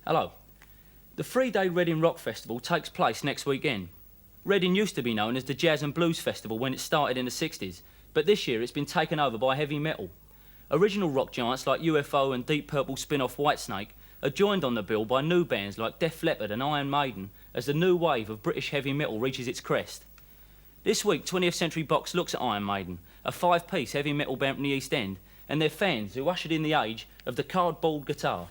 Hello. The three-day Reading Rock Festival takes place next weekend. Reading used to be known as the Jazz and Blues Festival when it started in the 60s, but this year it's been taken over by heavy metal. Original rock giants like UFO and Deep Purple spin-off Whitesnake are joined on the bill by new bands like Def Leppard and Iron Maiden as the new wave of British heavy metal reaches its crest. This week, 20th Century Box looks at Iron Maiden, a five-piece heavy metal band from the East End, and their fans who ushered in the age of the cardboard guitar.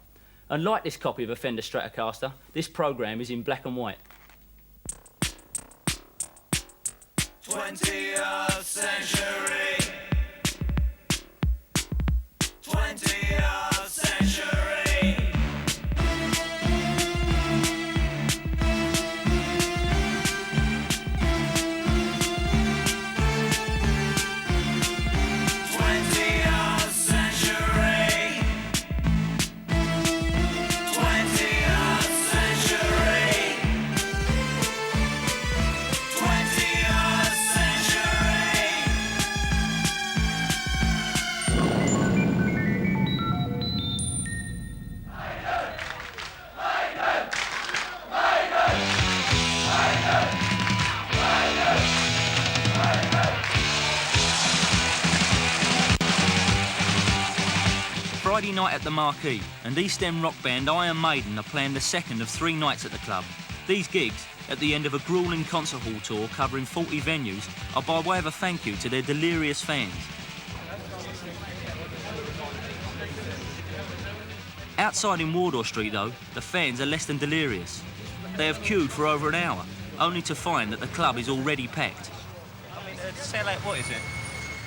Unlike this copy of a Fender Stratocaster, this programme is in black and white. 20th century. 20th century. Friday night at the Marquee, and East End rock band Iron Maiden are playing the second of 3 nights at the club. These gigs, at the end of a gruelling concert hall tour covering 40 venues, are by way of a thank you to their delirious fans. Outside in Wardour Street, though, the fans are less than delirious. They have queued for over an hour, only to find that the club is already packed. I mean, sell out, what is it?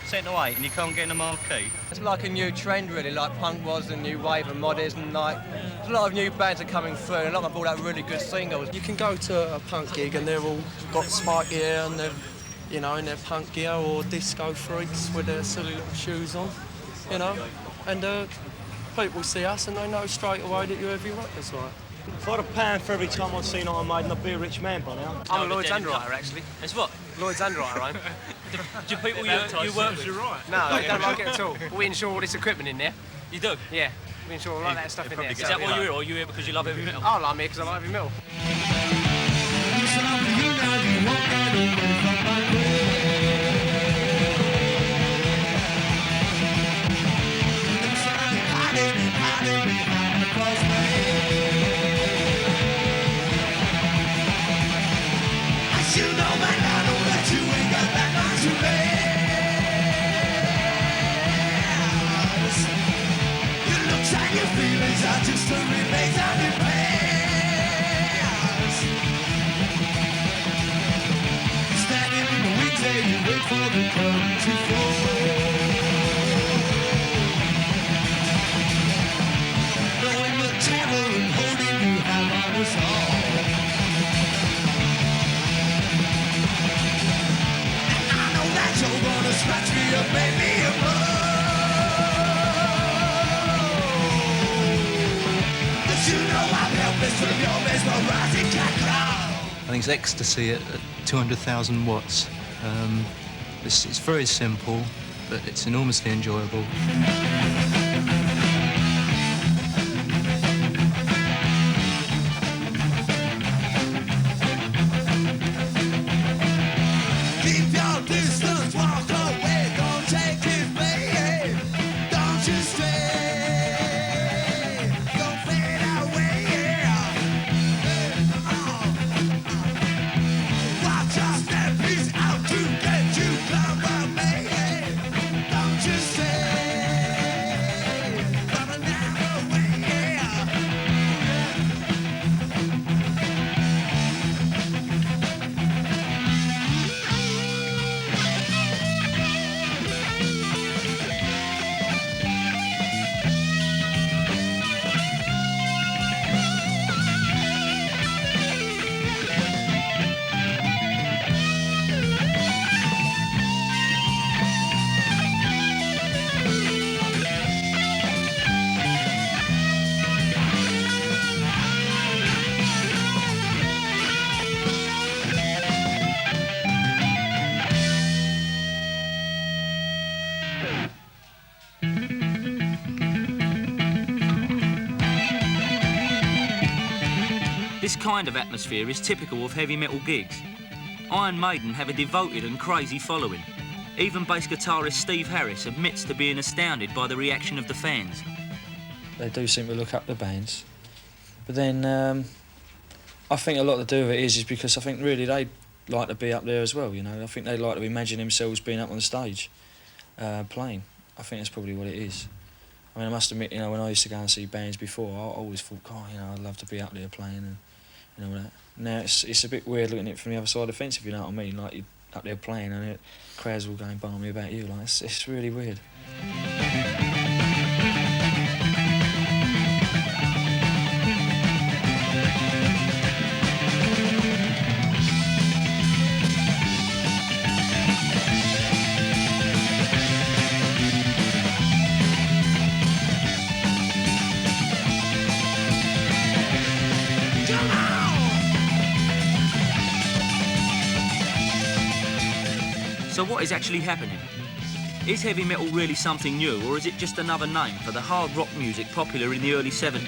7 to 8 and you can't get in the Marquee? It's like a new trend, really, like punk was, and new wave and mod is, and like there's a lot of new bands are coming through, and a lot of them brought out really good singles. You can go to a punk gig and they're all got spike gear and they're, you know, in their punk gear, or disco freaks with their silly little shoes on, you know, and people see us and they know straight away that you're heavy rockers, like. If I had £1 for every time I'd seen Iron Maiden, I'd be a rich man by now. I'm a Lloyd's underwriter, actually. It's what? Lloyd's underwriter, I'm. Do people you work with? No, I don't like it at all. We insure all this equipment in there. You do? Yeah, we insure all that stuff in there. Is that why you're here, or are you here because you love heavy metal? Oh, I'm here because I like heavy metal. I think it's ecstasy at 200,000 watts. It's very simple, but it's enormously enjoyable. Keep your distance, walk away, don't take it, baby. Don't you stay, don't fade away, yeah. Watch us step peace out to get you come away. Don't you stay, running down the way, yeah. This kind of atmosphere is typical of heavy metal gigs. Iron Maiden have a devoted and crazy following. Even bass guitarist Steve Harris admits to being astounded by the reaction of the fans. They do seem to look up the bands. But then I think a lot to do with it is because I think really they like to be up there as well, you know. I think they like to imagine themselves being up on the stage, playing. I think that's probably what it is. I mean, I must admit, you know, when I used to go and see bands before, I always thought, God, you know, I'd love to be up there playing and all that. Now it's a bit weird looking at it from the other side of the fence, if you know what I mean. Like, you're up there playing and crowds all going balmy about you. Like, it's really weird. So what is actually happening? Is heavy metal really something new, or is it just another name for the hard rock music popular in the early 70s?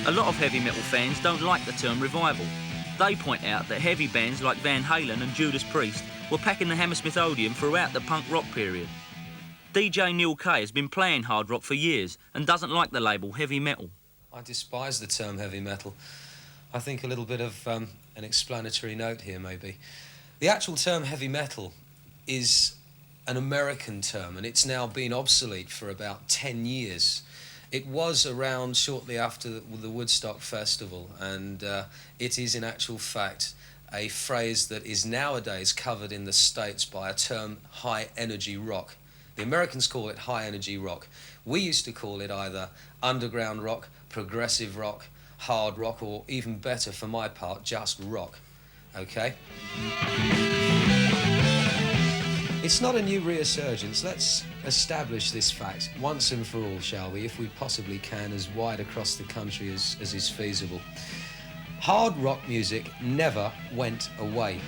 A lot of heavy metal fans don't like the term revival. They point out that heavy bands like Van Halen and Judas Priest were packing the Hammersmith Odeon throughout the punk rock period. DJ Neil Kay has been playing hard rock for years and doesn't like the label heavy metal. I despise the term heavy metal. I think a little bit of an explanatory note here, maybe. The actual term heavy metal is an American term, and it's now been obsolete for about 10 years. It was around shortly after the Woodstock Festival, and it is in actual fact a phrase that is nowadays covered in the States by a term high-energy rock. The Americans call it high-energy rock. We used to call it either underground rock, progressive rock, hard rock, or even better for my part, just rock, okay? It's not a new resurgence. Let's establish this fact once and for all, shall we, if we possibly can, as wide across the country as is feasible. Hard rock music never went away.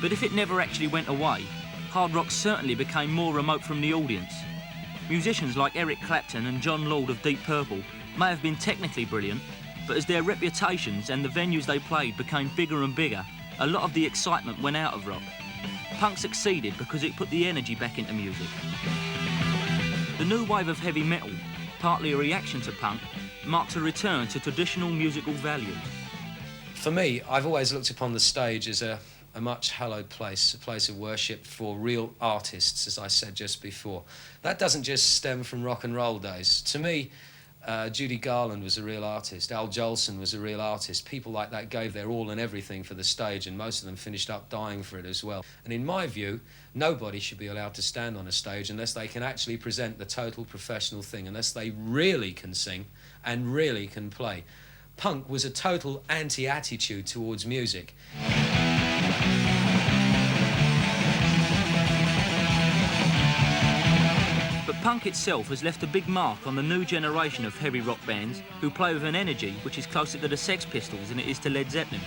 But if it never actually went away, hard rock certainly became more remote from the audience. Musicians like Eric Clapton and John Lord of Deep Purple may have been technically brilliant, but as their reputations and the venues they played became bigger and bigger, a lot of the excitement went out of rock. Punk succeeded because it put the energy back into music. The new wave of heavy metal, partly a reaction to punk, marks a return to traditional musical values. For me, I've always looked upon the stage as a much hallowed place, a place of worship for real artists, as I said just before. That doesn't just stem from rock and roll days. To me, Judy Garland was a real artist, Al Jolson was a real artist. People like that gave their all and everything for the stage, and most of them finished up dying for it as well. And in my view, nobody should be allowed to stand on a stage unless they can actually present the total professional thing, unless they really can sing and really can play. Punk was a total anti-attitude towards music. But punk itself has left a big mark on the new generation of heavy rock bands who play with an energy which is closer to the Sex Pistols than it is to Led Zeppelin.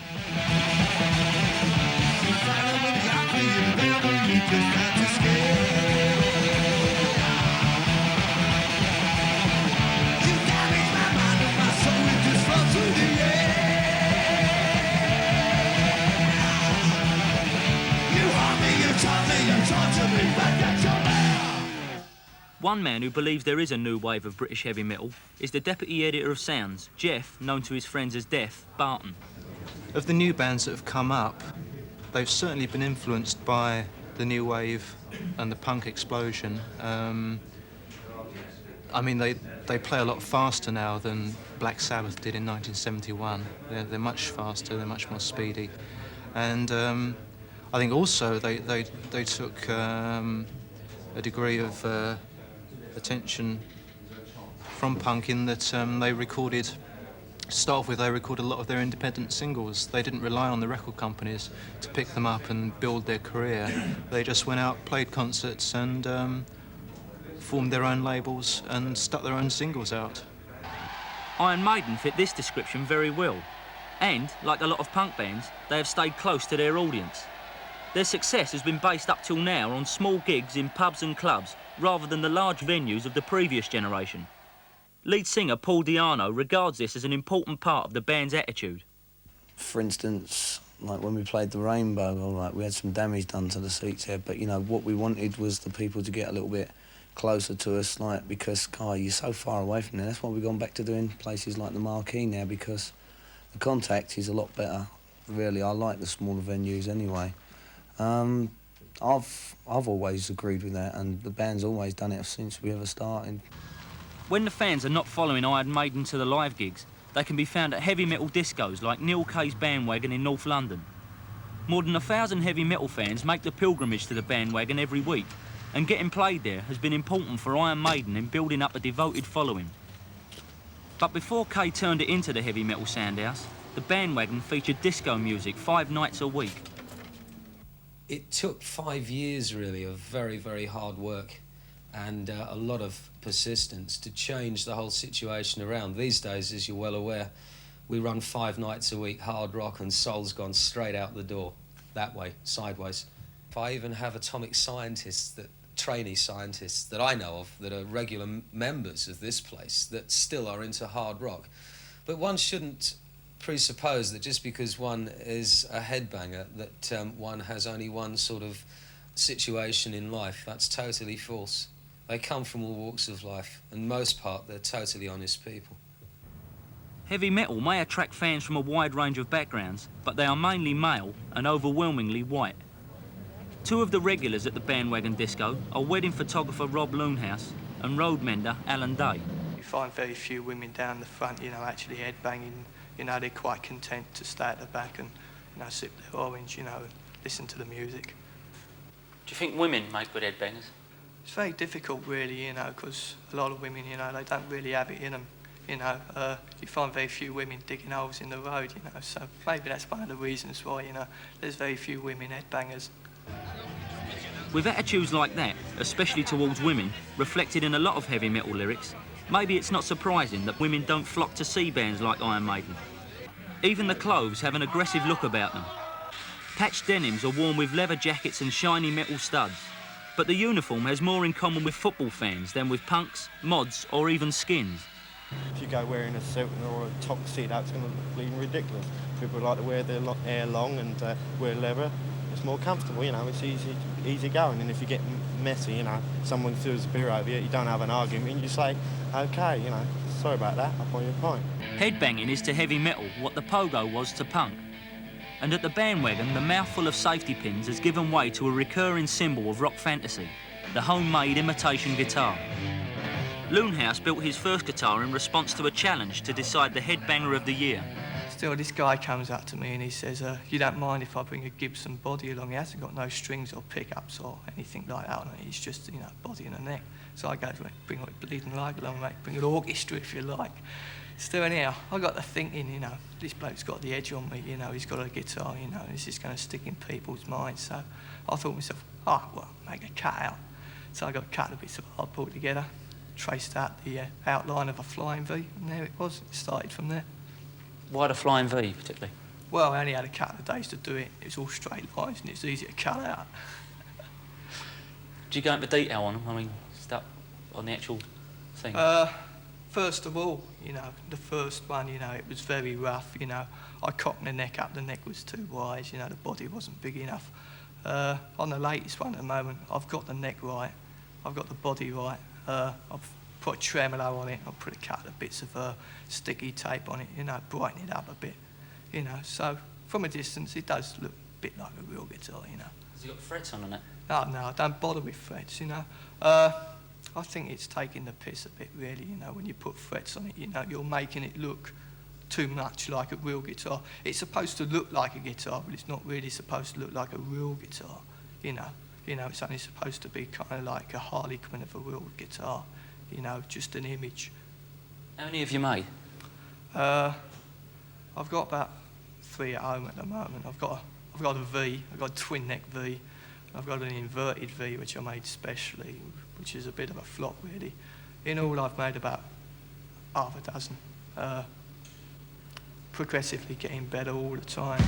One man who believes there is a new wave of British heavy metal is the deputy editor of Sounds, Jeff, known to his friends as Def, Barton. Of the new bands that have come up, they've certainly been influenced by the new wave and the punk explosion. I mean, they play a lot faster now than Black Sabbath did in 1971. They're much faster, they're much more speedy. And I think also they took a degree of attention from punk in that they recorded, to start off with, they recorded a lot of their independent singles. They didn't rely on the record companies to pick them up and build their career. They just went out, played concerts and formed their own labels and stuck their own singles out. Iron Maiden fit this description very well. And, like a lot of punk bands, they have stayed close to their audience. Their success has been based up till now on small gigs in pubs and clubs, rather than the large venues of the previous generation. Lead singer Paul Di'Anno regards this as an important part of the band's attitude. For instance, like when we played the Rainbow, all right, we had some damage done to the seats here, but, you know, what we wanted was the people to get a little bit closer to us, like, because, God, you're so far away from there. That's why we've gone back to doing places like the Marquee now, because the contact is a lot better. Really, I like the smaller venues anyway. I've always agreed with that, and the band's always done it since we ever started. When the fans are not following Iron Maiden to the live gigs, they can be found at heavy metal discos like Neil Kay's Bandwagon in North London. More than 1,000 heavy metal fans make the pilgrimage to the Bandwagon every week, and getting played there has been important for Iron Maiden in building up a devoted following. But before Kay turned it into the heavy metal soundhouse, the Bandwagon featured disco music 5 nights a week. It took 5 years, really, of very, very hard work and a lot of persistence to change the whole situation around. These days, as you're well aware, we run 5 nights a week, hard rock, and soul's gone straight out the door, that way, sideways. If I even have atomic scientists, trainee scientists that I know of, that are regular members of this place, that still are into hard rock. But one shouldn't presuppose that just because one is a headbanger that one has only one sort of situation in life. That's totally false. They come from all walks of life, and most part they're totally honest people. Heavy metal may attract fans from a wide range of backgrounds, but they are mainly male and overwhelmingly white. 2 of the regulars at the Bandwagon Disco are wedding photographer Rob Loonhouse and road mender Alan Day. You find very few women down the front, you know, actually headbanging. You know, they're quite content to stay at the back and, you know, sip their orange, you know, and listen to the music. Do you think women make good headbangers? It's very difficult, really, you know, because a lot of women, you know, they don't really have it in them. You know, you find very few women digging holes in the road, you know, so maybe that's one of the reasons why, you know, there's very few women headbangers. With attitudes like that, especially towards women, reflected in a lot of heavy metal lyrics, maybe it's not surprising that women don't flock to see bands like Iron Maiden. Even the clothes have an aggressive look about them. Patched denims are worn with leather jackets and shiny metal studs, but the uniform has more in common with football fans than with punks, mods or even skins. If you go wearing a suit or a tuxedo, it's going to look bleeding ridiculous. People like to wear their hair long and wear leather. It's more comfortable, you know, it's easy going. And if you get messy, you know, someone throws a beer over you don't have an argument, you say, OK, you know, sorry about that, I'll buy you a pint. Headbanging is to heavy metal what the pogo was to punk. And at the Bandwagon, the mouthful of safety pins has given way to a recurring symbol of rock fantasy, the homemade imitation guitar. Loonhouse built his first guitar in response to a challenge to decide the headbanger of the year. Still, this guy comes up to me and he says, you don't mind if I bring a Gibson body along? He hasn't got no strings or pickups or anything like that on it. He's just, you know, body and a neck. So I go to him, bring what you bleeding like along, mate. Bring an orchestra if you like. Still, anyhow, I got to thinking, you know, this bloke's got the edge on me, you know, he's got a guitar, you know, this is going to stick in people's minds. So I thought to myself, well, make a cut out. So I got a couple of bits of hardboard together, traced out the outline of a flying V, and there it was. It started from there. Why the flying V, particularly? Well, I only had a couple of days to do it. It was all straight lines and it's easy to cut out. Do you go into detail on them? I mean, stuff on the actual thing? First of all, you know, the first one, you know, it was very rough, you know. I cocked the neck up, the neck was too wide, you know, the body wasn't big enough. On the latest one at the moment, I've got the neck right, I've got the body right, I've put a tremolo on it, I've put a couple of bits of sticky tape on it, you know, brighten it up a bit, you know. So from a distance, it does look a bit like a real guitar, you know. Has it got frets on it? Oh, no, I don't bother with frets, you know. I think it's taking the piss a bit, really, you know, when you put frets on it, you know, you're making it look too much like a real guitar. It's supposed to look like a guitar, but it's not really supposed to look like a real guitar, you know. You know, it's only supposed to be kind of like a harlequin of a real guitar, you know, just an image. How many have you made? I've got about 3 at home at the moment. I've got a V, I've got a twin neck V, I've got an inverted V which I made specially, which is a bit of a flop really. In all I've made about half a dozen. progressively getting better all the time.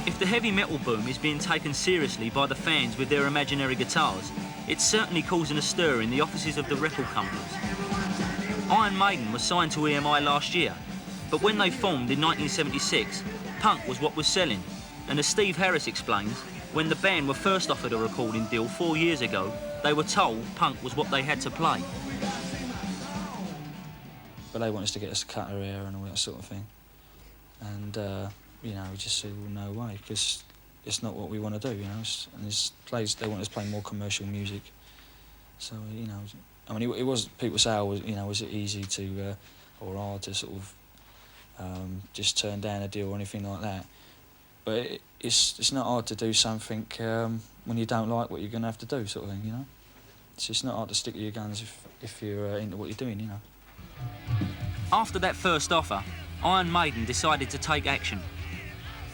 If the heavy metal boom is being taken seriously by the fans with their imaginary guitars, it's certainly causing a stir in the offices of the record companies. Iron Maiden was signed to EMI last year, but when they formed in 1976, punk was what was selling. And as Steve Harris explains, when the band were first offered a recording deal 4 years ago, they were told punk was what they had to play. But they want us to get us to cut our hair and all that sort of thing. And, you know, we just said, well, no way, because it's not what we want to do, you know. They want us to play more commercial music. So, you know, I mean, it was, people say, oh, you know, was it easy to, or hard to sort of just turn down a deal or anything like that. But it's not hard to do something when you don't like what you're going to have to do, sort of thing, you know. It's just not hard to stick to your guns if you're into what you're doing, you know. After that first offer, Iron Maiden decided to take action.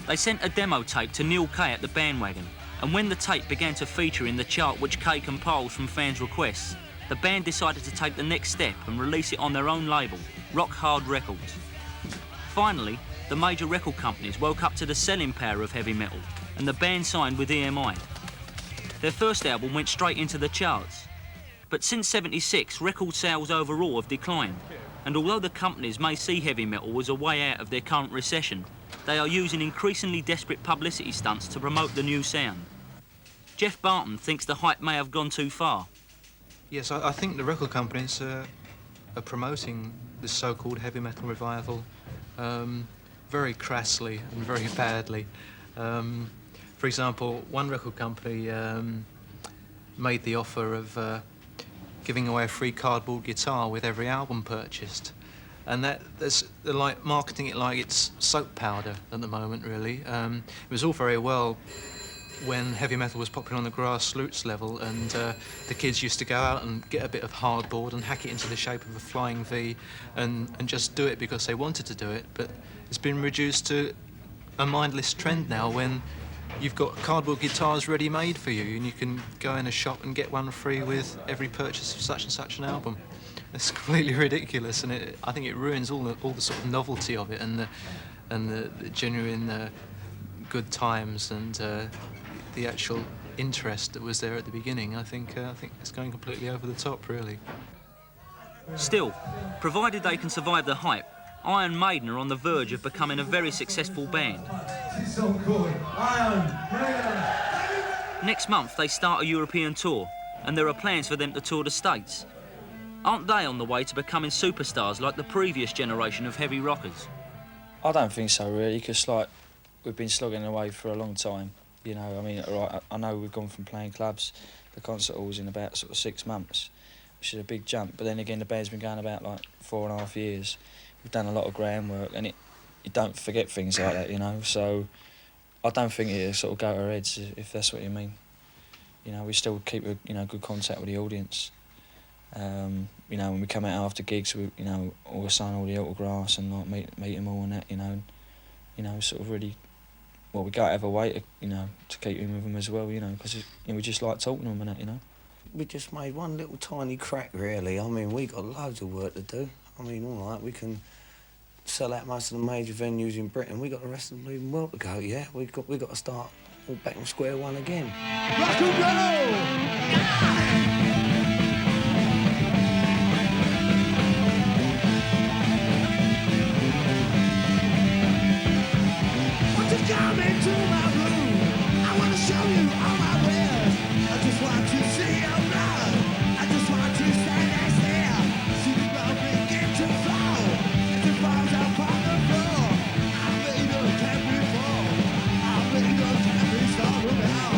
They sent a demo tape to Neil Kay at the Bandwagon, and when the tape began to feature in the chart which Kay compiled from fans' requests, the band decided to take the next step and release it on their own label, Rock Hard Records. Finally, the major record companies woke up to the selling power of heavy metal, and the band signed with EMI. Their first album went straight into the charts. But since '76, record sales overall have declined, and although the companies may see heavy metal as a way out of their current recession, they are using increasingly desperate publicity stunts to promote the new sound. Jeff Barton thinks the hype may have gone too far. Yes, I think the record companies are promoting this so-called heavy metal revival very crassly and very badly. For example, one record company made the offer of giving away a free cardboard guitar with every album purchased. And they're like marketing it like it's soap powder at the moment, really. It was all very well when heavy metal was popular on the grassroots level, and the kids used to go out and get a bit of hardboard and hack it into the shape of a flying V and just do it because they wanted to do it. But it's been reduced to a mindless trend now when you've got cardboard guitars ready-made for you and you can go in a shop and get one free with every purchase of such and such an album. It's completely ridiculous, and I think it ruins all the sort of novelty of it and the genuine good times and the actual interest that was there at the beginning. I think it's going completely over the top, really. Still, provided they can survive the hype, Iron Maiden are on the verge of becoming a very successful band. So good. Iron Maiden. Next month they start a European tour, and there are plans for them to tour the States. Aren't they on the way to becoming superstars like the previous generation of heavy rockers? I don't think so, really, because like we've been slogging away for a long time. You know, I mean, right, I know we've gone from playing clubs to concert halls in about sort of 6 months, which is a big jump. But then again, the band's been going about like 4.5 years. We've done a lot of groundwork, and you don't forget things like that, you know. So I don't think it'll sort of go to our heads, if that's what you mean. You know, we still keep a good contact with the audience. You know, when we come out after gigs, we always sign all the autographs and like meet them all and that, you know, sort of really. Well, we go out of our way to keep in with them as well, you know, because we just like talking to them and that, you know. We just made one little tiny crack, really. I mean, we got loads of work to do. I mean, all right, we can sell out most of the major venues in Britain. We got the rest of the bleeding world to go. Yeah, we got to start all back on square one again. Rock and roll! Come into my room. I want to show you all my wares. I just want to see your blood. I just want to stand and stare. See the blood begin to flow. As it falls upon the floor. I made a camp before. I made a camp before now.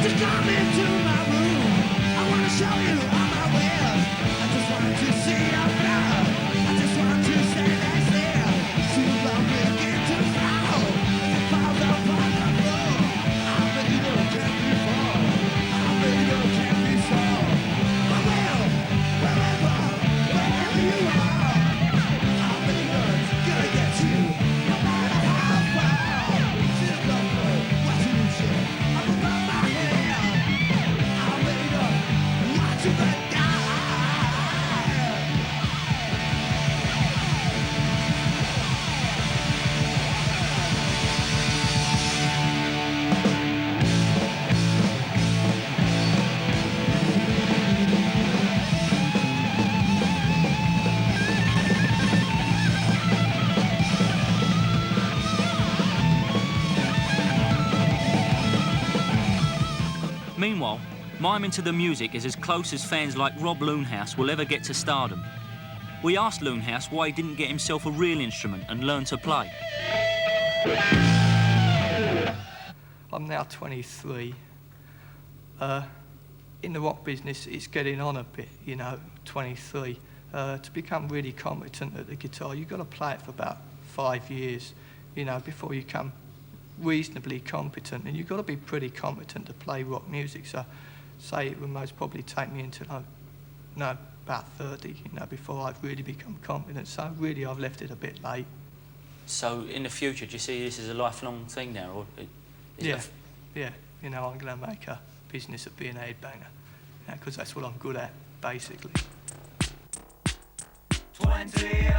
Just come into my room. I wanna show you all my wares. I just want to see your blood. I just want to say that's there. See the love begin to flow. As it falls upon the floor. I really don't care before. I really don't care before. But wherever you are, I really don't gonna get you. No matter how far. See the love flow. What you say? I'm above my head. To the die. Meanwhile, miming to the music is as close as fans like Rob Loonhouse will ever get to stardom. We asked Loonhouse why he didn't get himself a real instrument and learn to play. I'm now 23. In the rock business, it's getting on a bit, you know, 23. To become really competent at the guitar, you've got to play it for about 5 years, you know, before you become reasonably competent. And you've got to be pretty competent to play rock music. So, say it would most probably take me until, about 30, you know, before I've really become competent. So really, I've left it a bit late. So in the future, do you see this as a lifelong thing now? Or Yeah, you know, I'm going to make a business of being a headbanger, because that's what I'm good at, basically. 20